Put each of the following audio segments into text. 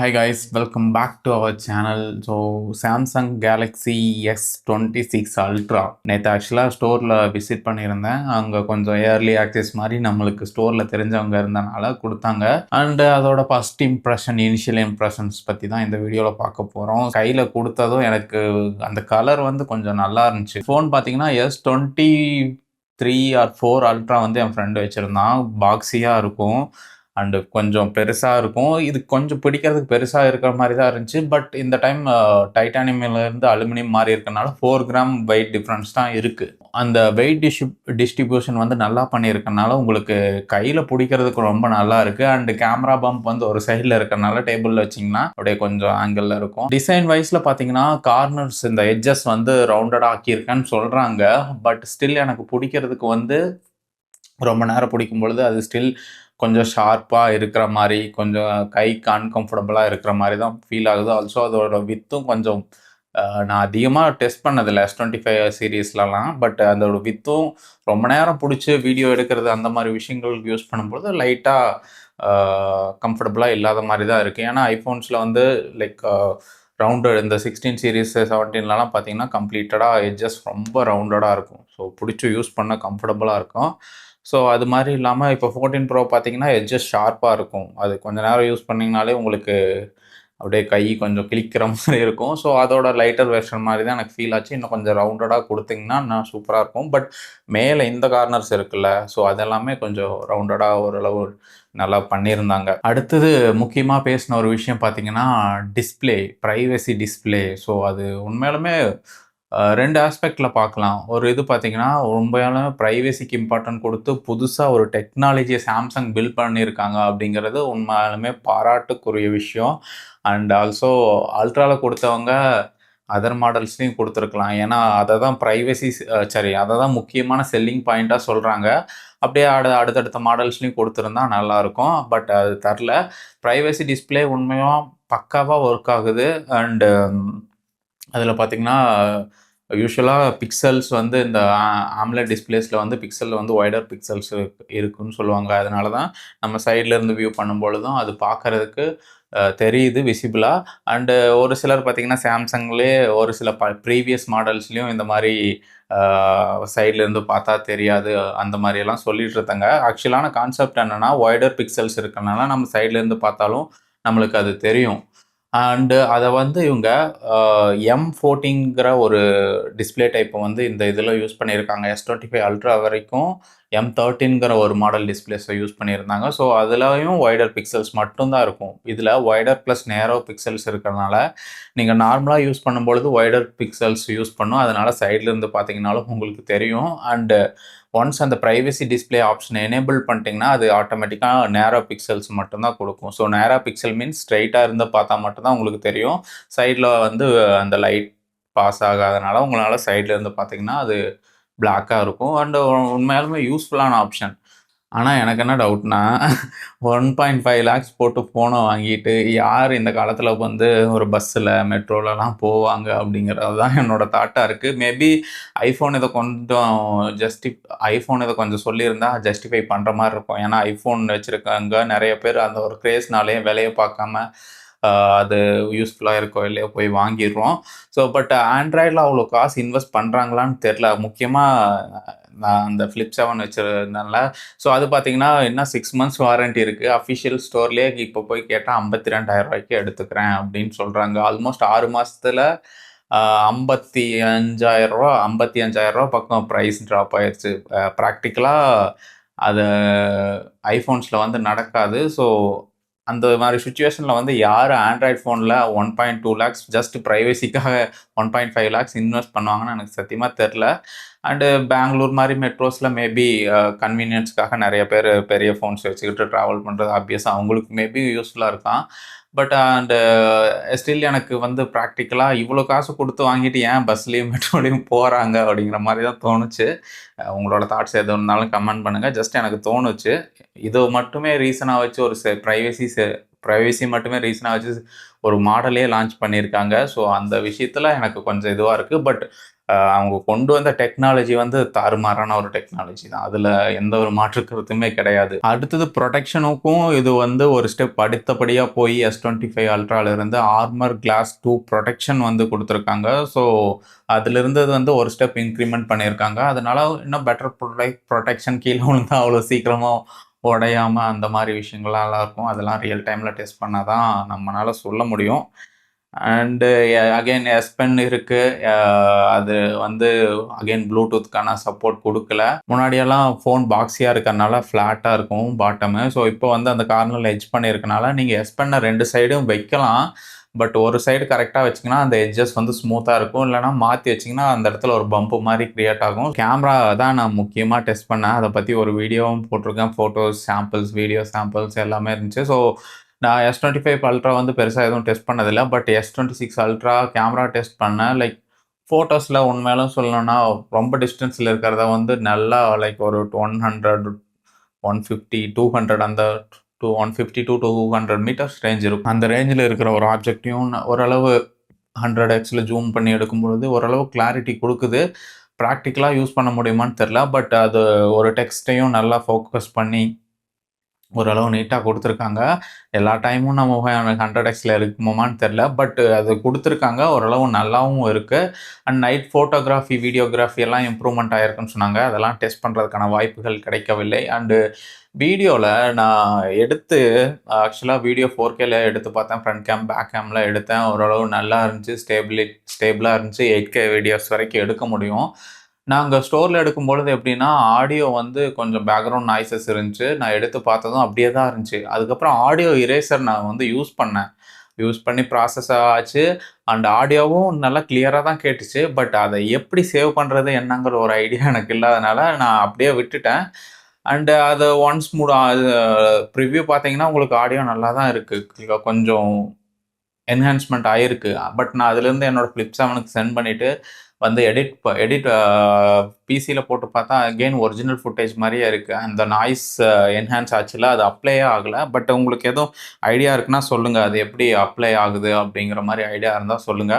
Hi guys, welcome back to our channel. So Samsung Galaxy S26 Ultra நேற்று ஆக்சுவலாக ஸ்டோரில் visit பண்ணியிருந்தேன். அங்கே கொஞ்சம் ஏர்லி ஆக்சஸ் மாதிரி நம்மளுக்கு ஸ்டோரில் தெரிஞ்சவங்க இருந்தனால கொடுத்தாங்க. அண்ட் அதோட ஃபர்ஸ்ட் இம்ப்ரெஷன், இனிஷியல் இம்ப்ரெஷன்ஸ் பற்றி தான் இந்த வீடியோவில் பார்க்க போகிறோம். கையில் கொடுத்ததும் எனக்கு அந்த கலர் வந்து கொஞ்சம் நல்லா இருந்துச்சு. ஃபோன் பார்த்தீங்கன்னா S23 or 4 Ultra வந்து என் ஃப்ரெண்டு வச்சுருந்தான். பாக்ஸியாக இருக்கும் அண்டு கொஞ்சம் பெருசாக இருக்கும். இது கொஞ்சம் பிடிக்கிறதுக்கு பெருசாக இருக்கிற மாதிரி தான் இருந்துச்சு. பட் இந்த டைம் டைட்டானியம்லேருந்து அலுமினியம் மாறி இருக்கனால 4 கிராம் வெயிட் டிஃப்ரென்ஸ் தான் இருக்குது. அந்த வெயிட் டிஸ்ட்ரிபியூஷன் வந்து நல்லா பண்ணியிருக்கனால உங்களுக்கு கையில் பிடிக்கிறதுக்கு ரொம்ப நல்லா இருக்குது. அண்டு கேமரா பம்ப் வந்து ஒரு சைடில் இருக்கிறனால டேபிளில் வச்சிங்கன்னா அப்படியே கொஞ்சம் ஆங்கிளில் இருக்கும். டிசைன் வைஸில் பார்த்தீங்கன்னா கார்னர்ஸ் இந்த எட்ஜஸ் வந்து ரவுண்டடாக ஆக்கியிருக்கேன்னு சொல்கிறாங்க. பட் ஸ்டில் எனக்கு பிடிக்கிறதுக்கு வந்து ரொம்ப நேரம் பிடிக்கும் பொழுது அது ஸ்டில் கொஞ்சம் ஷார்ப்பாக இருக்கிற மாதிரி, கொஞ்சம் கைக்கு அன்கம்ஃபர்டபுளாக இருக்கிற மாதிரி தான் ஃபீல் ஆகுது. ஆல்சோ அதோட வித்தும் கொஞ்சம் நான் அதிகமாக டெஸ்ட் பண்ணதில்லை S25 சீரீஸ்லலாம். பட் அதோட வித்தும் ரொம்ப நேரம் பிடிச்சி வீடியோ எடுக்கிறது அந்த மாதிரி விஷயங்களுக்கு யூஸ் பண்ணும்போது லைட்டாக கம்ஃபர்டபுளாக இல்லாத மாதிரி தான் இருக்குது. ஏன்னா ஐஃபோன்ஸில் வந்து லைக் ரவுண்டு இந்த 16 சீரீஸ் 17லலாம் பார்த்தீங்கன்னா கம்ப்ளீட்டடாக எட்ஜஸ் ரொம்ப ரவுண்டடாக இருக்கும். ஸோ பிடிச்சி யூஸ் பண்ண கம்ஃபர்டபுளாக இருக்கும். ஸோ அது மாதிரி இல்லாமல் இப்போ 14 ப்ரோ பார்த்தீங்கன்னா எட்ஜஸ் ஷார்ப்பாக இருக்கும். அது கொஞ்சம் நேரம் யூஸ் பண்ணிங்கனாலே உங்களுக்கு அப்படியே கை கொஞ்சம் கிளிக்கிற மாதிரி இருக்கும். ஸோ அதோட லைட்டர் வெர்ஷன் மாதிரி தான் எனக்கு ஃபீல் ஆச்சு. இன்னும் கொஞ்சம் ரவுண்டடாக கொடுத்தீங்கன்னா இன்னும் சூப்பராக இருக்கும். பட் மேலே இந்த கார்னர்ஸ் இருக்குல்ல, ஸோ அதெல்லாமே கொஞ்சம் ரவுண்டடாக ஓரளவு நல்லா பண்ணியிருந்தாங்க. அடுத்தது முக்கியமாக பேசின ஒரு விஷயம் பார்த்தீங்கன்னா டிஸ்பிளே, ப்ரைவசி டிஸ்பிளே. ஸோ அது உண்மையாலுமே 2 ஆஸ்பெக்டில் பார்க்கலாம். ஒரு இது பார்த்தீங்கன்னா ரொம்பவே ப்ரைவசிக்கு இம்பார்ட்டன்ட் கொடுத்து புதுசாக ஒரு டெக்னாலஜியை சாம்சங் பில்ட் பண்ணியிருக்காங்க அப்படிங்கிறது உண்மையாலுமே பாராட்டுக்குரிய விஷயம். அண்ட் ஆல்சோ அல்ட்ராவில் கொடுத்தவங்க அதர் மாடல்ஸ்லையும் கொடுத்துருக்கலாம். ஏன்னா அதை தான் ப்ரைவசி அதை தான் முக்கியமான செல்லிங் பாயிண்ட்டாக சொல்கிறாங்க. அப்படியே அடுத்தடுத்த மாடல்ஸ்லையும் கொடுத்துருந்தா நல்லாயிருக்கும். பட் அது தரல. ப்ரைவசி டிஸ்பிளே உண்மையாக பக்காவாக ஒர்க் ஆகுது. அண்டு அதில் பார்த்தீங்கன்னா யூஸ்வலாக பிக்சல்ஸ் வந்து இந்த ஆம்லெட் டிஸ்பிளேஸில் வந்து பிக்சலில் வந்து வைடர் பிக்சல்ஸ் இருக்குன்னு சொல்லுவாங்க. அதனால தான் நம்ம சைட்லேருந்து வியூ பண்ணும்பொழுதும் அது பார்க்குறதுக்கு தெரியுது விசிபிளாக. அண்டு ஒரு சிலர் பார்த்திங்கன்னா சாம்சங்லேயே ஒரு சில ப்ரீவியஸ் மாடல்ஸ்லேயும் இந்த மாதிரி சைட்லேருந்து பார்த்தா தெரியாது அந்த மாதிரியெல்லாம் சொல்லிட்டு இருந்தாங்க. ஆக்சுவலான கான்செப்ட் என்னென்னா வைடர் பிக்சல்ஸ் இருக்கனால நம்ம சைட்லேருந்து பார்த்தாலும் நம்மளுக்கு அது தெரியும். அண்டு அதை வந்து இவங்க M14ங்கிற ஒரு டிஸ்பிளே டைப்பை வந்து இந்த இதில் யூஸ் பண்ணியிருக்காங்க. S25 அல்ட்ரா வரைக்கும் M13ங்கிற ஒரு மாடல் டிஸ்பிளேஸை யூஸ் பண்ணியிருந்தாங்க. ஸோ அதுலேயும் வைடர் பிக்சல்ஸ் மட்டும்தான் இருக்கும். இதில் வைடர் ப்ளஸ் நேரோ பிக்சல்ஸ் இருக்கிறனால நீங்கள் நார்மலாக யூஸ் பண்ணும்பொழுது வைடர் பிக்சல்ஸ் யூஸ் பண்ணும். அதனால் சைட்லேருந்து பார்த்தீங்கன்னாலும் உங்களுக்கு தெரியும். அண்டு ஒன்ஸ் அந்த ப்ரைவசி டிஸ்பிளே ஆப்ஷனை எனேபிள் பண்ணிட்டீங்கன்னா அது ஆட்டோமேட்டிக்காக நேரோ பிக்சல்ஸ் மட்டும்தான் கொடுக்கும். ஸோ நேரோ பிக்சல் மீன்ஸ் ஸ்ட்ரைட்டாக இருந்து பார்த்தா மட்டும்தான் உங்களுக்கு தெரியும். சைடில் வந்து அந்த லைட் பாஸ் ஆகாதனால உங்களால் சைடில் இருந்து பார்த்தீங்கன்னா அது பிளாக்காக இருக்கும். அண்டு உண்மையாலுமே யூஸ்ஃபுல்லான ஆப்ஷன். ஆனால் எனக்கு என்ன டவுட்னா 1.5 lakhs போட்டு ஃபோனை வாங்கிட்டு யார் இந்த காலத்தில் வந்து ஒரு பஸ்ஸில் மெட்ரோலலாம் போவாங்க அப்படிங்கிறது தான் என்னோடய தாட்டாக இருக்குது. மேபி ஐஃபோன் இதை கொஞ்சம் சொல்லியிருந்தா ஜஸ்டிஃபை பண்ணுற மாதிரி இருக்கும். ஏன்னா ஐஃபோன் வச்சுருக்காங்க நிறைய பேர் அந்த ஒரு கிரேஸ்னாலே விலையை பார்க்காம அது யூஸ்ஃபுல்லாக இருக்கோ இல்லையோ போய் வாங்கிடுறோம். ஸோ பட் ஆண்ட்ராய்டில் அவ்வளோ காசு இன்வெஸ்ட் பண்ணுறாங்களான்னு தெரில. முக்கியமாக நான் அந்த ஃப்ளிப் 7 வச்சுருந்தேன்ல. ஸோ அது பார்த்தீங்கன்னா இன்னும் 6 months வாரண்ட்டி இருக்குது. அஃபிஷியல் ஸ்டோர்லேயே இப்போ போய் கேட்டால் 52,000 எடுத்துக்கிறேன் அப்படின்னு சொல்கிறாங்க. ஆல்மோஸ்ட் 6 மாதத்தில் 55,000 55,000 பக்கம் ப்ரைஸ் ட்ராப் ஆயிடுச்சு. ப்ராக்டிக்கலாக அது ஐஃபோன்ஸில் வந்து நடக்காது. ஸோ அந்த மாதிரி சுச்சுவேஷனில் வந்து யார் ஆண்ட்ராய்ட் ஃபோனில் 1.2 lakhs ஜஸ்ட் ப்ரைவசிக்காக 1.5 lakhs இன்வெஸ்ட் பண்ணுவாங்கன்னு எனக்கு சத்தியமாக தெரில. அண்டு பெங்களூர் மாதிரி மெட்ரோஸில் மேபி கன்வீனியன்ஸ்க்காக நிறைய பேர் பெரிய ஃபோன்ஸ் வச்சுக்கிட்டு ட்ராவல் பண்ணுறது ஆப்வியஸாக அவங்களுக்கு மேபி யூஸ்ஃபுல்லாக இருக்கான். பட் அண்டு ஸ்டில் எனக்கு வந்து ப்ராக்டிக்கலாக இவ்வளோ காசு கொடுத்து வாங்கிட்டு ஏன் பஸ்லேயும் மெட்ரோலையும் போகிறாங்க அப்படிங்கிற மாதிரி தான் தோணுச்சு. உங்களோட தாட்ஸ் எது இருந்தாலும் கமெண்ட் பண்ணுங்கள். ஜஸ்ட் எனக்கு தோணுச்சு. இது மட்டுமே ரீசனாக வச்சு ஒரு ப்ரைவசி மட்டுமே ரீசனாக வச்சு ஒரு மாடலே லான்ச் பண்ணியிருக்காங்க. ஸோ அந்த விஷயத்தில் எனக்கு கொஞ்சம் இதுவாக இருக்குது. பட் அவங்க கொண்டு வந்த டெக்னாலஜி வந்து தாறுமாறான ஒரு டெக்னாலஜி தான். அதில எந்த ஒரு மாற்று கருத்துமே கிடையாது. அடுத்தது புரொடெக்ஷனுக்கும் இது வந்து ஒரு ஸ்டெப் அடுத்தபடியா போய் S25 அல்ட்ரால இருந்து ஆர்மர் கிளாஸ் 2 புரொடெக்ஷன் வந்து குடுத்துருக்காங்க. ஸோ அதிலிருந்து அது வந்து ஒரு ஸ்டெப் இன்கிரிமெண்ட் பண்ணியிருக்காங்க. அதனால இன்னும் பெட்டர் புரொடெக்ஷன் கீழ விழுந்தா அவ்வளோ சீக்கிரமா உடையாம அந்த மாரி விஷயங்கள்லாம் இருக்கும். அதெல்லாம் ரியல் டைம்ல டெஸ்ட் பண்ணா தான் நம்மனால சொல்ல முடியும். அண்டு அகைன் எஸ் பென் இருக்கு. அது வந்து அகைன் ப்ளூடூத்க்கான சப்போர்ட் குடுக்கல. முன்னாடியெல்லாம் ஃபோன் பாக்ஸியா இருக்கறனால ஃப்ளாட்டா இருக்கும் பாட்டமு. ஸோ இப்போ வந்து அந்த கார்னர்ல எட்ஜ் பண்ணியிருக்கனால நீங்க எஸ் பென்ன 2 சைடும் வைக்கலாம். பட் ஒரு சைடு கரெக்ட்டா வச்சீங்கன்னா, அந்த எட்ஜஸ் வந்து ஸ்மூத்தா இருக்கும். இல்லன்னா மாத்தி வச்சீங்கன்னா, அந்த இடத்துல ஒரு பம்ப் மாரி கிரியேட் ஆகும். கேமரா தான் நான் முக்கியமா டெஸ்ட் பண்ணேன். அத பத்தி ஒரு வீடியோவும் போட்டிருக்கேன். ஃபோட்டோஸ் சாம்பிள்ஸ், வீடியோ சாம்பிள்ஸ் எல்லாமே இருந்துச்சு. ஸோ நான் S25 அல்ட்ரா வந்து பெருசா எதுவும் டெஸ்ட் பண்ணதில்ல. But S26 ultra camera test பண்ணேன். லைக் ஃபோட்டோஸ்ல உண்மையாலும் சொல்லணும்னா, ரொம்ப டிஸ்டன்ஸ்ல இருக்கிறத வந்து நல்லா லைக் ஒரு 100, 150, 200 அந்த 150 to 200 மீட்டர்ஸ் ரேஞ்ச் இருக்கும். அந்த ரேஞ்சில இருக்கிற ஒரு ஆப்ஜெக்ட்டையும் ஓரளவு 100Xல ஜூம் பண்ணி எடுக்கும்பொழுது ஓரளவு கிளாரிட்டி குடுக்குது. பிராக்டிகலா யூஸ் பண்ண முடியுமான்னு தெரியல. பட் அது ஒரு டெக்ஸ்ட்டையும் நல்லா ஃபோக்கஸ் பண்ணி ஓரளவு நீட்டா குடுத்துருக்காங்க. எல்லா டைமும் நம்ம 100Xல இருக்குமான்னு தெரியல. பட் அது குடுத்துருக்காங்க. ஓரளவு நல்லாவும் இருக்கு. அண்ட் நைட் ஃபோட்டோகிராஃபி, வீடியோகிராஃபி எல்லாம் இம்ப்ரூவ்மெண்ட் ஆயிருக்குன்னு சொன்னாங்க. அதெல்லாம் டெஸ்ட் பண்றதுக்கான வாய்ப்புகள் கிடைக்கவில்லை. அண்டு வீடியோல நான் எடுத்து ஆக்சுவலா வீடியோ 4Kல எடுத்து பார்த்தேன். ஃப்ரண்ட் கேம், பேக் கேம்ல எடுத்தேன். ஓரளவு நல்லா இருந்துச்சு. ஸ்டேபிளா இருந்துச்சு. 8K வீடியோஸ் வரைக்கும் எடுக்க முடியும். நாங்க ஸ்டோர்ல எடுக்கும்பொழுது எப்படின்னா, ஆடியோ வந்து கொஞ்சம் பேக்கிரவுண்ட் நாய்ஸஸ் இருந்துச்சு. நான் எடுத்து பார்த்ததும் அப்படியே தான் இருந்துச்சு. அதுக்கப்புறம் ஆடியோ இரேசர் நான் வந்து யூஸ் பண்ணேன். யூஸ் பண்ணி ப்ராசஸ் ஆச்சு. அண்ட் ஆடியோவும் நல்லா கிளியரா தான் கேட்டுச்சு. பட் அத எப்படி சேவ் பண்றது என்னங்கிற ஒரு ஐடியா எனக்கு இல்லாதனால, நான் அப்படியே விட்டுட்டேன். அண்ட் அது ஒன்ஸ் அது ப்ரிவ்யூ பார்த்தீங்கன்னா, உங்களுக்கு ஆடியோ நல்லா தான் இருக்கு. கொஞ்சம் என்ஹான்ஸ்மென்ட் ஆயிருக்கு. பட் நான் அதிலிருந்து என்னோட Flip 7க்கு சென்ட் பண்ணிட்டு வந்து எடிட் பிசில போட்டு பார்த்தா அகைன் ஒரிஜினல் ஃபுட்டேஜ் மாரியே இருக்கு. அந்த நாய்ஸ் என்ஹான்ஸ் ஆச்சுல்ல, அது அப்ளையே ஆகல. பட் உங்களுக்கு எதுவும் ஐடியா இருக்குன்னா சொல்லுங்க. அது எப்படி அப்ளை ஆகுது அப்படிங்கிற மாரி ஐடியா இருந்தா சொல்லுங்க.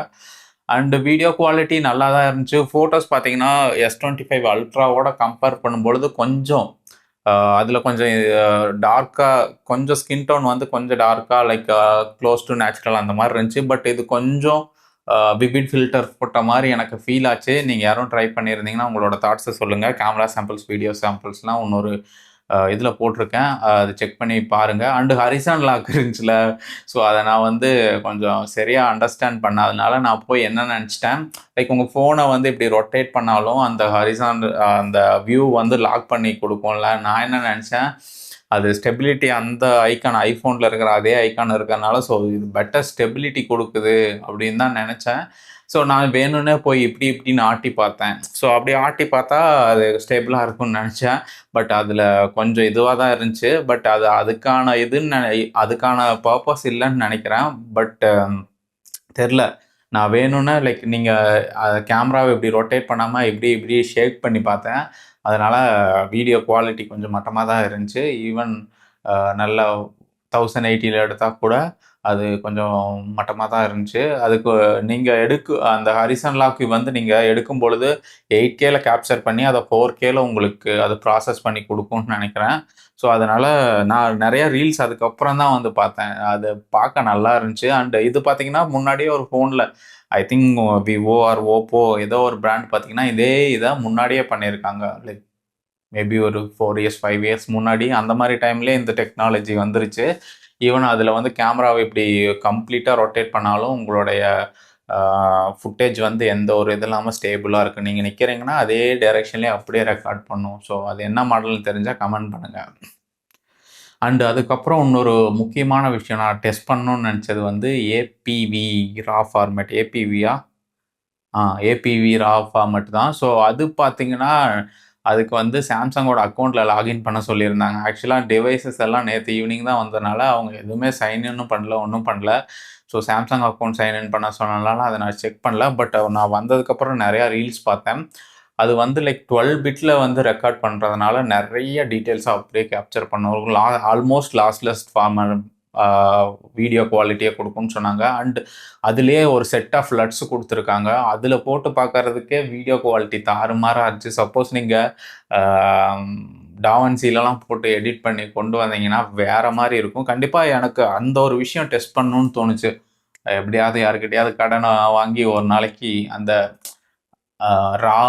அண்ட் வீடியோ குவாலிட்டி நல்லா தான் இருந்துச்சு. ஃபோட்டோஸ் பார்த்தீங்கன்னா, S25 அல்ட்ராவோட கம்பேர் பண்ணும்பொழுது கொஞ்சம் அதில கொஞ்சம் டார்க்கா கொஞ்சம் ஸ்கின் டோன் வந்து கொஞ்சம் டார்க்கா லைக் க்ளோஸ் டூ நேச்சுரல் அந்த மாரி இருந்துச்சு. பட் இது கொஞ்சம் விவிட் ஃபில்டர் போட்ட மாரி எனக்கு ஃபீல் ஆச்சு. நீங்க யாரும் ட்ரை பண்ணியிருந்தீங்கன்னா, உங்களோட தாட்ஸ சொல்லுங்க. கேமரா சாம்பிள்ஸ், வீடியோ சாம்பிள்ஸ்லாம் இன்னொரு இதில போட்டிருக்கேன். அது செக் பண்ணி பாருங்க. அண்ட் ஹரிசான் லாக் இருந்துச்சுல்ல, ஸோ அத நான் வந்து கொஞ்சம் சரியா அண்டர்ஸ்டாண்ட் பண்ணாதனால, நான் போய் என்ன நெனச்சுட்டேன், லைக் உங்க ஃபோன வந்து இப்படி ரொட்டேட் பண்ணாலும் அந்த ஹரிசான் அந்த வியூ வந்து லாக் பண்ணி குடுக்கும்ல. நான் என்ன நெனச்சேன், அது ஸ்டெபிலிட்டி அந்த ஐகான் ஐஃபோன்ல இருக்கிற அதே ஐகான் இருக்கறனால, ஸோ இது பெட்டர் ஸ்டெபிலிட்டி குடுக்குது அப்படின்னு தான் நெனச்சேன். ஸோ நான் வேணும்னே போய் இப்டி இப்டின்னு ஆட்டி பார்த்தேன். ஸோ அப்படி ஆட்டி பார்த்தா, அது ஸ்டேபிளா இருக்கும்னு நெனச்சேன். பட் அதில கொஞ்சம் இதுவா தான் இருந்துச்சு. பட் அது அதுக்கான இதுன்னு அதுக்கான பர்ப்பஸ் இல்லன்னு நெனைக்கிறேன். பட் தெர்ல. நான் வேணும்னே லைக் நீங்க கேமராவ இப்படி ரொட்டேட் பண்ணாம இப்படி இப்படி ஷேக் பண்ணி பார்த்தேன். அதனால வீடியோ குவாலிட்டி கொஞ்சம் மட்டமா தான் இருந்துச்சு. ஈவன் நல்லா 1080ல எடுத்தா கூட அது கொஞ்சம் மட்டமா தான் இருந்துச்சு. அதுக்கு நீங்க அந்த ஹரிசான் லாக் வந்து நீங்க எடுக்கும்பொழுது 8Kல கேப்சர் பண்ணி அத 4Kல உங்களுக்கு அது ப்ராசஸ் பண்ணி குடுக்கும்னு நெனைக்கிறேன். ஸோ அதனால நான் நெறைய ரீல்ஸ் அதுக்கப்புறம் தான் வந்து பார்த்தேன். அது பார்க்க நல்லா இருந்துச்சு. அண்ட் இது பார்த்தீங்கன்னா, முன்னாடியே ஒரு ஃபோன்ல I think Vivo or Oppo ஏதோ ஒரு பிராண்ட் பார்த்தீங்கன்னா, இதே இத முன்னாடியே பண்ணியிருக்காங்க. லைக் மேபி ஒரு 4 இயர்ஸ், 5 இயர்ஸ் முன்னாடி அந்த மாரி டைம்லயே இந்த டெக்னாலஜி வந்துருச்சு. ஈவன் அதில வந்து கேமராவ இப்படி கம்ப்ளீட்டா ரொட்டேட் பண்ணாலும் உங்களுடைய ஃபுட்டேஜ் வந்து எந்த ஒரு இது இல்லாம ஸ்டேபிளா இருக்கு. நீங்க நிக்கிறீங்கன்னா, அதே டைரக்ஷன்லயே அப்படியே ரெக்கார்ட் பண்ணும். ஸோ அது என்ன மாடல்னு தெரிஞ்சா கமெண்ட் பண்ணுங்க. அண்ட் அதுக்கப்புறம் இன்னொரு முக்கியமான விஷயம் நான் டெஸ்ட் பண்ணணும்னு நெனச்சது வந்து ஏபிவி ரா ஃபார்மேட். ஏபிவியா? ஏபிவி ரா ஃபார்மேட் தான். ஸோ அது பார்த்தீங்கன்னா, அதுக்கு வந்து சாம்சங்கோட அக்கவுண்ட்ல லாகின் பண்ண சொல்லியிருந்தாங்க. ஆக்சுவலா டிவைஸஸ் எல்லாம் நேத்து ஈவினிங் தான் வந்ததுனால, அவங்க எதுவுமே சைன் இன்னும் பண்ணல, ஒண்ணும் பண்ணல. So Samsung account sign in பண்ண சொன்னனால அத நான் செக் பண்ணல. பட் நான் வந்ததுக்கப்புறம் நெறைய ரீல்ஸ் பார்த்தேன். அது வந்து லைக் 12 பிட்ல வந்து ரெக்கார்ட் பண்றதுனால நெறைய டீட்டெயில்ஸ அப்படியே கேப்சர் பண்ணும். ஆல்மோஸ்ட் லாஸ்லெஸ் வீடியோ குவாலிட்டியை கொடுக்கும்னு சொன்னாங்க. அண்ட் அதுலேயே ஒரு செட் ஆஃப் லட்ஸ் கொடுத்துருக்காங்க. அதில் போட்டு பார்க்கறதுக்கே வீடியோ குவாலிட்டி தாறுமாறாக இருந்துச்சு. சப்போஸ் நீங்கள் டாவன்சிலலாம் போட்டு எடிட் பண்ணி கொண்டு வந்தீங்கன்னா வேறு மாதிரி இருக்கும். கண்டிப்பாக எனக்கு அந்த ஒரு விஷயம் டெஸ்ட் பண்ணணும்னு தோணுச்சு. எப்படியாவது யாருக்கிட்டையாவது கடனை வாங்கி ஒரு நாளைக்கு அந்த ரா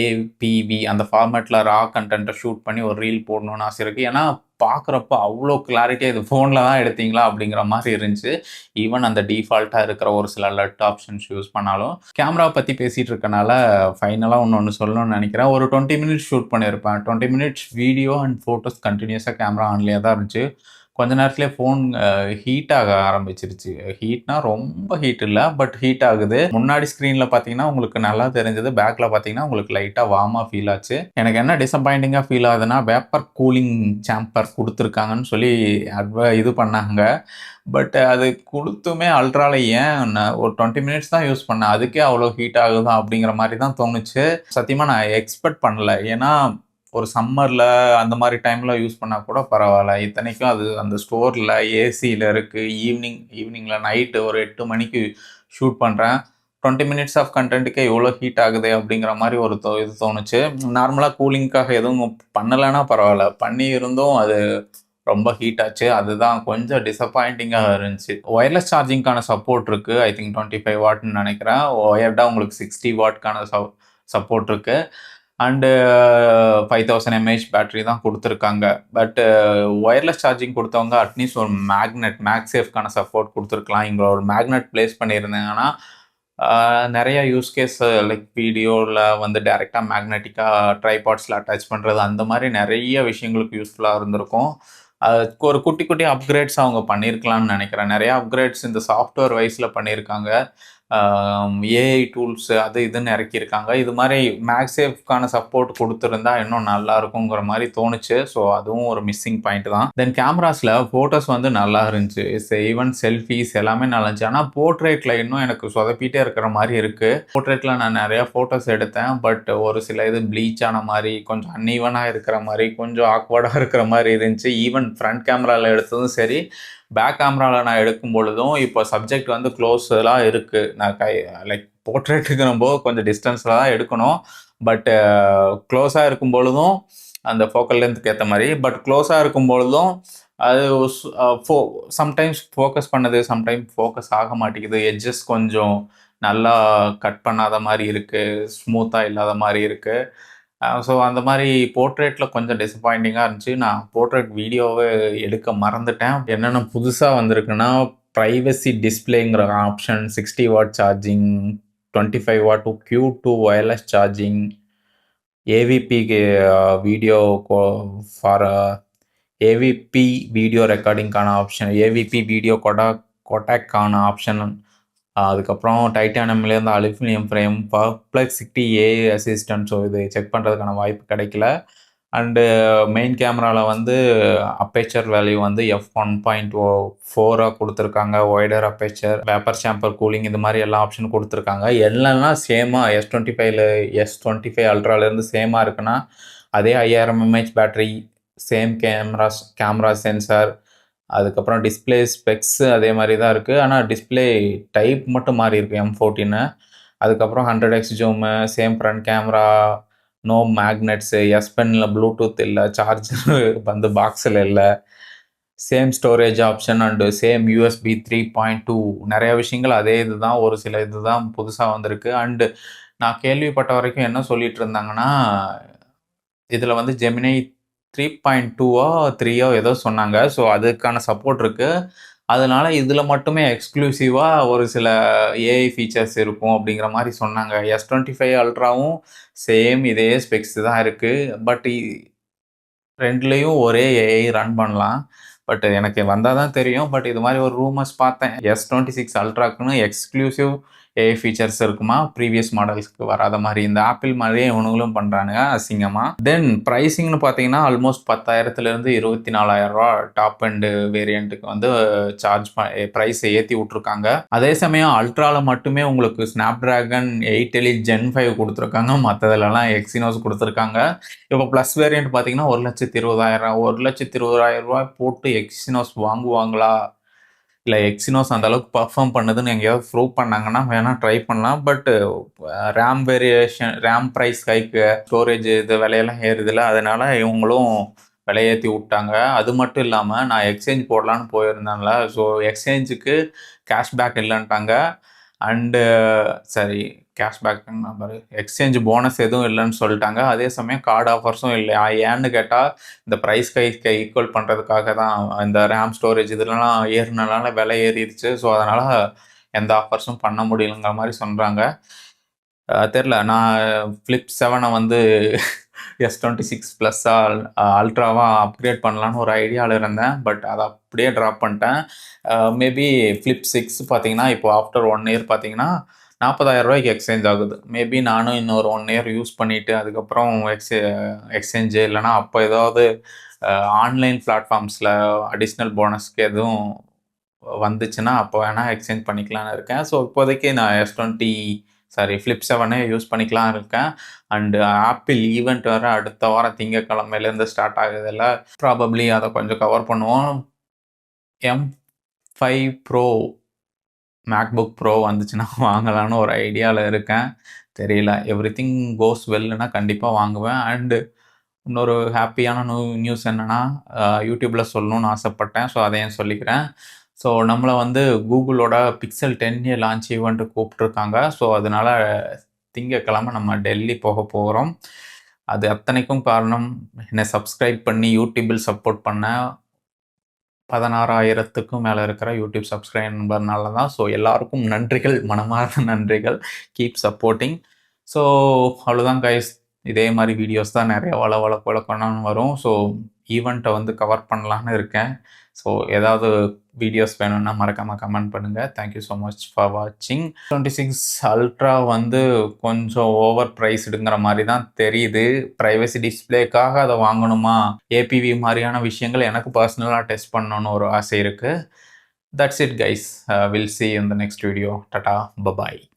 ஏபிவி அந்த ஃபார்மேட்டில் ரா கண்டென்ட்டை ஷூட் பண்ணி ஒரு ரீல் போடணும்னு ஆசை இருக்குது. ஏன்னா பார்க்குறப்ப அவ்வளோ கிளாரிட்டியாக இது ஃபோனில் தான் எடுத்தீங்களா அப்படிங்கிற மாதிரி இருந்துச்சு. ஈவன் அந்த டிஃபால்ட்டாக இருக்கிற ஒரு சில லட் ஆப்ஷன்ஸ் யூஸ் பண்ணாலும். கேமரா பற்றி பேசிகிட்டு இருக்கனால ஃபைனலாக ஒன்று சொல்லணும்னு நினைக்கிறேன். ஒரு 20 மினிட்ஸ் ஷூட் பண்ணியிருப்பேன். 20 மினிட்ஸ் வீடியோ அண்ட் ஃபோட்டோஸ் கண்டினியூஸாக கேமரா ஆன்லேயே தான் இருந்துச்சு. கொஞ்ச நேரத்துலேயே ஃபோன் ஹீட் ஆக ஆரம்பிச்சிருச்சு. ஹீட்னா ரொம்ப ஹீட் இல்லை, பட் ஹீட் ஆகுது. முன்னாடி ஸ்க்ரீனில் பார்த்தீங்கன்னா உங்களுக்கு நல்லா தெரிஞ்சது, பேக்கில் பார்த்தீங்கன்னா உங்களுக்கு லைட்டாக வார்மாக ஃபீல் ஆச்சு. எனக்கு என்ன டிசப்பாயிண்டிங்காக ஃபீல் ஆகுதுன்னா, வேப்பர் கூலிங் சேம்பர் கொடுத்துருக்காங்கன்னு சொல்லி இது பண்ணாங்க. பட் அது கொடுத்துமே அல்ட்ரால ஏன் ஒரு 20 மினிட்ஸ் தான் யூஸ் பண்ணேன், அதுக்கே அவ்வளோ ஹீட் ஆகுதா அப்படிங்கிற மாதிரி தான் தோணுச்சு. சத்தியமாக நான் எக்ஸ்பெக்ட் பண்ணல. ஏன்னா ஒரு சம்மரில் அந்த மாதிரி டைமில் யூஸ் பண்ணால் கூட பரவாயில்ல. இத்தனைக்கும் அது அந்த ஸ்டோரில் ஏசியில் இருக்குது. ஈவினிங்கில் நைட்டு ஒரு 8 மணிக்கு ஷூட் பண்ணுறேன். 20 மினிட்ஸ் ஆஃப் கண்டென்ட்டுக்கே எவ்வளோ ஹீட் ஆகுது அப்படிங்கிற மாதிரி ஒரு இது தோணுச்சு. நார்மலாக கூலிங்காக எதுவும் பண்ணலைன்னா பரவாயில்ல, பண்ணி இருந்தும் அது ரொம்ப ஹீட் ஆச்சு. அதுதான் கொஞ்சம் டிசப்பாயிண்டிங்காக இருந்துச்சு. ஒயர்லெஸ் சார்ஜிங்கான சப்போர்ட் இருக்குது. ஐ திங்க் 25 வாட்னு நினைக்கிறேன். ஒயர்டாக உங்களுக்கு 60 வாட்க்கான சப்போர்ட் இருக்குது. அண்டு 5000 mAh பேட்டரி தான் கொடுத்துருக்காங்க. பட் ஒயர்லெஸ் சார்ஜிங் கொடுத்தவங்க அட்லீஸ்ட் ஒரு மேக்ஸேஃப்கான சப்போர்ட் கொடுத்துருக்கலாம். இங்கே ஒரு மேக்னெட் பிளேஸ் பண்ணியிருந்தாங்கன்னா நிறைய யூஸ் கேஸ் லைக் வீடியோவில் வந்து டைரெக்டாக மேக்னெட்டிக்காக ட்ரைபாட்ஸில் அட்டாச் பண்ணுறது, அந்த மாதிரி நிறைய விஷயங்களுக்கு யூஸ்ஃபுல்லாக இருந்திருக்கும். அதுக்கு ஒரு குட்டி குட்டி அப்கிரேட்ஸ் அவங்க பண்ணியிருக்கலாம்னு நினைக்கிறேன். நிறையா அப்கிரேட்ஸ் இந்த சாஃப்ட்வேர் வைஸில் பண்ணியிருக்காங்க. ஏஐ டூல்ஸ் அது இதுன்னு இறக்கியிருக்காங்க. இது மாதிரி மேக்ஸேஃப்கான சப்போர்ட் கொடுத்துருந்தா இன்னும் நல்லா இருக்குங்கிற மாதிரி தோணுச்சு. ஸோ அதுவும் ஒரு மிஸ்ஸிங் பாயிண்ட் தான். தென் கேமராஸில் ஃபோட்டோஸ் வந்து நல்லா இருந்துச்சு. ஈவன் செல்ஃபீஸ் எல்லாமே நல்லா இருந்துச்சு. ஆனால் போர்ட்ரேட்டில் இன்னும் எனக்கு சொதப்பிட்டே இருக்கிற மாதிரி இருக்குது. போர்ட்ரேட்டில் நான் நிறையா ஃபோட்டோஸ் எடுத்தேன். பட் ஒரு சில இது ப்ளீச் ஆன மாதிரி, கொஞ்சம் அன்ஈவனாக இருக்கிற மாதிரி, கொஞ்சம் ஆக்வர்டாக இருக்கிற மாதிரி இருந்துச்சு. ஈவன் ஃப்ரண்ட் கேமராவில் எடுத்ததும் சரி, பேக் கேமராவில் நான் எடுக்கும் பொழுதும் இப்போ சப்ஜெக்ட் வந்து க்ளோஸ்லாம் இருக்குது. நான் லைக் போர்ட்ரேட்டுக்கு நம்ம கொஞ்சம் டிஸ்டன்ஸில் தான் எடுக்கணும். பட் க்ளோஸாக இருக்கும் பொழுதும் அந்த ஃபோக்கல் லென்த்துக்கு ஏற்ற மாதிரி, பட் க்ளோஸாக இருக்கும் பொழுதும் அது சம்டைம்ஸ் ஃபோக்கஸ் பண்ணுது, சம்டைம்ஸ் ஃபோக்கஸ் ஆக மாட்டேங்குது. எட்ஜஸ் கொஞ்சம் நல்லா கட் பண்ணாத மாதிரி இருக்குது, ஸ்மூத்தாக இல்லாத மாதிரி இருக்குது. ஸோ அந்த மாதிரி போர்ட்ரேட்டில் கொஞ்சம் டிசப்பாயிண்டிங்காக இருந்துச்சு. நான் போர்ட்ரேட் வீடியோவை எடுக்க மறந்துட்டேன். என்னென்ன புதுசாக வந்திருக்குன்னா, ப்ரைவசி டிஸ்பிளேங்கிற option, 60 watt charging, 25 watt Q2 wireless charging, ஏவிபிக்கு வீடியோ ஃபார் ஏவிபி வீடியோ ரெக்கார்டிங்கான ஆப்ஷன், ஏவிபி வீடியோ கொடாக்கான ஆப்ஷன், அதுக்கப்புறம் டைட்டானியம்லேருந்து aluminium frame, Perplexity AI assistant. So இது செக் பண்ணுறதுக்கான வாய்ப்பு கிடைக்கல. அண்டு மெயின் கேமராவில் வந்து அப்பேச்சர் வேல்யூ வந்து f1.4 கொடுத்துருக்காங்க. Wider aperture, vapour chamber cooling, இது மாதிரி எல்லா ஆப்ஷனும் கொடுத்துருக்காங்க. எல்லாம் சேமாக S25 அல்ட்ராலேருந்து சேமாக இருக்குன்னா, அதே 5000 mAh battery, same camera sensor, அதுக்கப்புறம் டிஸ்பிளே ஸ்பெக்ஸ் அதே மாதிரி தான் இருக்குது. ஆனால் டிஸ்பிளே டைப் மட்டும் மாறி இருக்குது, M14. அதுக்கப்புறம் 100x zoom, same front camera, no magnets, S Penல ப்ளூடூத் இல்லை, சார்ஜர் வந்து பாக்ஸில் இல்லை, same storage option and same USB 3.2. நிறைய விஷயங்கள் அதே இது தான். ஒரு சில இது தான் புதுசாக வந்திருக்கு. அண்டு நான் கேள்விப்பட்ட வரைக்கும் என்ன சொல்லிட்டு இருந்தாங்கன்னா, இதில் வந்து ஜெமினை 3.2ஓ 3ஓ ஏதோ சொன்னாங்க. ஸோ அதுக்கான சப்போர்ட் இருக்குது. அதனால இதில் மட்டுமே எக்ஸ்க்ளூசிவாக ஒரு சில ஏஐ ஃபீச்சர்ஸ் இருக்கும் அப்படிங்கிற மாதிரி சொன்னாங்க. S25 அல்ட்ராவும் சேம் இதே ஸ்பெக்ஸ் தான் இருக்குது. பட் ரெண்டுலேயும் ஒரே ஏஐ ரன் பண்ணலாம். பட் எனக்கு வந்தால் தான் தெரியும். பட் இது மாதிரி ஒரு ரூமர்ஸ் பார்த்தேன், S26 அல்ட்ராக்குன்னு எக்ஸ்க்ளூசிவ் ஏஐ ஃபீச்சர்ஸ் இருக்குமா ப்ரீவியஸ் மாடல்ஸ்க்கு வராத மாதிரி. இந்த ஆப்பிள் மாதிரியே இவனுங்களும் பண்ணுறானுங்க அசிங்கமாக. தென் ப்ரைஸிங்னு பார்த்தீங்கன்னா ஆல்மோஸ்ட் 10,000லேருந்து 24,000 டாப் அண்டு வேரியண்ட்டுக்கு வந்து சார்ஜ் ப்ரைஸை ஏற்றி விட்ருக்காங்க. அதே சமயம் அல்ட்ராவில் மட்டுமே உங்களுக்கு ஸ்னாப் ட்ராகன் 8 எலிட் Gen 5 கொடுத்துருக்காங்க, மற்றதுலலாம் எக்ஸினோஸ் கொடுத்துருக்காங்க. இப்போ ப்ளஸ் வேரியண்ட் பார்த்தீங்கன்னா 1,20,000 1,20,000 போட்டு எக்ஸினோஸ் வாங்குவாங்களா? இல்லை எக்ஸினோஸ் அந்த அளவுக்கு பர்ஃபார்ம் பண்ணுதுன்னு எங்கேயாவது ப்ரூவ் பண்ணாங்கன்னா வேணால் ட்ரை பண்ணலாம். But RAM variation, RAM price ஹைக்கு, ஸ்டோரேஜ் இது விலையெல்லாம் ஏறுதில்ல, அதனால் இவங்களும் விலையேற்றி விட்டாங்க. அது மட்டும் இல்லாமல் நான் எக்ஸ்சேஞ்ச் போடலான்னு போயிருந்தேன்ல, ஸோ எக்ஸ்சேஞ்சுக்கு கேஷ்பேக் இல்லைன்ட்டாங்க. அண்டு சரி கேஷ்பேக் பாரு, எக்ஸ்சேஞ்ச் போனஸ் எதுவும் இல்லைன்னு சொல்லிட்டாங்க. அதே சமயம் கார்டு ஆஃபர்ஸும் இல்லை. ஏன்னு கேட்டால் இந்த ப்ரைஸ் கைக்கு ஈக்குவல் பண்ணுறதுக்காக தான். இந்த ரேம் ஸ்டோரேஜ் இதெல்லாம் ஏறினால விலை ஏறிடுச்சு. ஸோ அதனால் எந்த ஆஃபர்ஸும் பண்ண முடியலங்கிற மாதிரி சொல்கிறாங்க. தெரில, நான் ஃப்ளிப் 7 வந்து S26 ப்ளஸ்ஸாக அல்ட்ராவாக அப்கிரேட் பண்ணலான்னு ஒரு ஐடியாவில் இருந்தேன். பட் அதை அப்படியே ட்ராப் பண்ணிட்டேன். மேபி ஃப்ளிப் 6 பார்த்தீங்கன்னா இப்போ ஆஃப்டர் 1 இயர் பார்த்தீங்கன்னா 40,000 எக்ஸ்சேஞ்ச் ஆகுது. மேபி நானும் இன்னொரு 1 இயர் யூஸ் பண்ணிவிட்டு அதுக்கப்புறம் எக்ஸ்சேஞ்சு இல்லைனா அப்போ ஏதாவது ஆன்லைன் பிளாட்ஃபார்ம்ஸில் அடிஷ்னல் போனஸ்க்கு எதுவும் வந்துச்சுன்னா அப்போ வேணால் எக்ஸ்சேஞ்ச் பண்ணிக்கலான்னு இருக்கேன். ஸோ இப்போதைக்கு நான் ஃப்ளிப் 7 யூஸ் பண்ணிக்கலாம் இருக்கேன். அண்டு ஆப்பிள் ஈவெண்ட் வேறு அடுத்த வாரம் திங்கக்கிழமையிலேருந்து ஸ்டார்ட் ஆகுதில்ல, ப்ராபப்ளி அதை கொஞ்சம் கவர் பண்ணுவோம். M5 ப்ரோ மேக்புக் ப்ரோ வந்துச்சுன்னா வாங்கலான்னு ஒரு ஐடியாவில் இருக்கேன். தெரியல, எவ்ரிதிங் கோஸ் வெல்லுன்னா கண்டிப்பாக வாங்குவேன். அண்டு இன்னொரு ஹாப்பியான நியூஸ் என்னென்னா, யூடியூப்பில் சொல்லணும்னு ஆசைப்பட்டேன். ஸோ அதையும் சொல்லிக்கிறேன். ஸோ நம்மளை வந்து கூகுளோட பிக்சல் 10A லான்ச் ஈவெண்ட்டு கூப்பிட்ருக்காங்க. ஸோ அதனால் திங்கக்கிழமை நம்ம டெல்லி போக போகிறோம். அது அத்தனைக்கும் காரணம் என்னை சப்ஸ்கிரைப் பண்ணி யூடியூப்பில் சப்போர்ட் பண்ண 16,000க்கும் மேலே இருக்கிற யூடியூப் சப்ஸ்கிரைபர்னால தான். ஸோ எல்லாருக்கும் நன்றிகள், மனமார்ந்த நன்றிகள். Keep supporting. ஸோ அவ்வளோதான் கைஸ். இதே மாதிரி வீடியோஸ் தான் நிறைய வளக்கணும்னு வரும். ஸோ ஈவெண்ட்டை வந்து கவர் பண்ணலான்னு இருக்கேன். ஸோ ஏதாவது வீடியோஸ் வேணும்னா மறக்காமல் கமெண்ட் பண்ணுங்கள். தேங்க்யூ ஸோ மச் ஃபார் வாட்சிங். 26 அல்ட்ரா வந்து கொஞ்சம் ஓவர் ப்ரைஸ்டுங்கிற மாதிரி தான் தெரியுது. ப்ரைவசி டிஸ்பிளேக்காக அதை வாங்கணுமா, ஏபிவி மாதிரியான விஷயங்கள் எனக்கு பர்சனலாக டெஸ்ட் பண்ணணுன்னு ஒரு ஆசை இருக்குது. That's it guys. Will see you in the next video. Tata, bye bye.